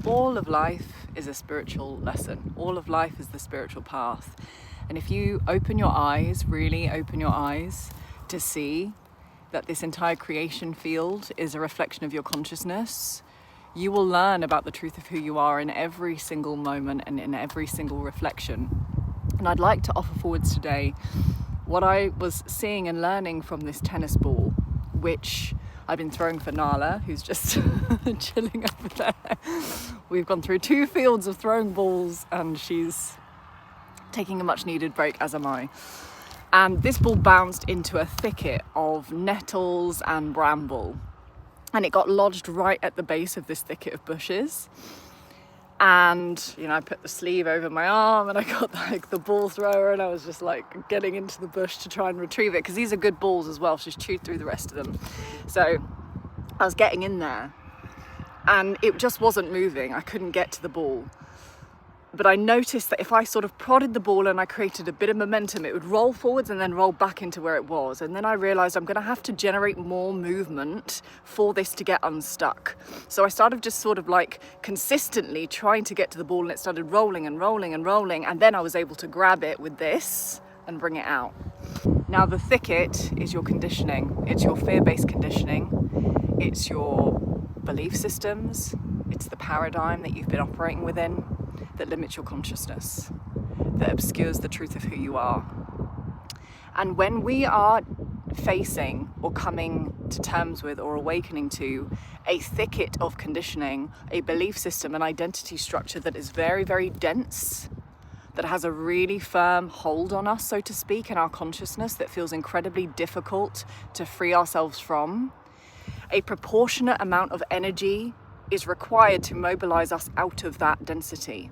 all of life is a spiritual lesson. All of life is the spiritual path. And if you open your eyes, really open your eyes to see that this entire creation field is a reflection of your consciousness, you will learn about the truth of who you are in every single moment and in every single reflection. And I'd like to offer forwards today what I was seeing and learning from this tennis ball, which I've been throwing for Nala, who's just chilling over there. We've gone through 2 fields of throwing balls and she's taking a much needed break, as am I. And this ball bounced into a thicket of nettles and bramble. And it got lodged right at the base of this thicket of bushes. And, I put the sleeve over my arm and I got the ball thrower and I was just getting into the bush to try and retrieve it, because these are good balls as well. She's chewed through the rest of them. So I was getting in there and it just wasn't moving. I couldn't get to the ball. But I noticed that if I sort of prodded the ball and I created a bit of momentum, it would roll forwards and then roll back into where it was. And then I realized I'm going to have to generate more movement for this to get unstuck. So I started just consistently trying to get to the ball, and it started rolling and rolling and rolling. And then I was able to grab it with this and bring it out. Now the thicket is your conditioning. It's your fear-based conditioning. It's your belief systems. It's the paradigm that you've been operating within that limits your consciousness, that obscures the truth of who you are. And when we are facing or coming to terms with or awakening to a thicket of conditioning, a belief system, an identity structure that is very, very dense, that has a really firm hold on us, so to speak, in our consciousness, that feels incredibly difficult to free ourselves from, a proportionate amount of energy is required to mobilize us out of that density.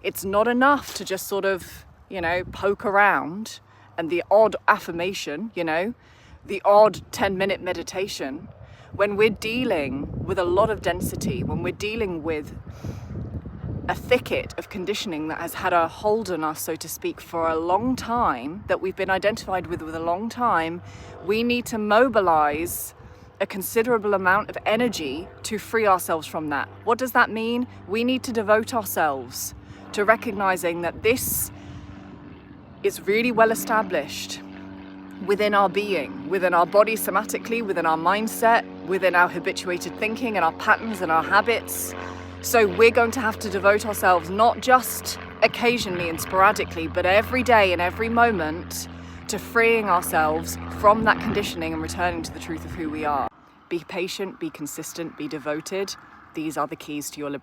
It's not enough to just poke around and the odd affirmation, the odd 10-minute meditation. When we're dealing with a lot of density, when we're dealing with a thicket of conditioning that has had a hold on us, so to speak, for a long time, that we've been identified with a long time, we need to mobilize a considerable amount of energy to free ourselves from that. What does that mean? We need to devote ourselves to recognizing that this is really well established within our being, within our body somatically, within our mindset, within our habituated thinking and our patterns and our habits. So we're going to have to devote ourselves not just occasionally and sporadically, but every day and every moment to freeing ourselves from that conditioning and returning to the truth of who we are. Be patient, be consistent, be devoted. These are the keys to your liberation.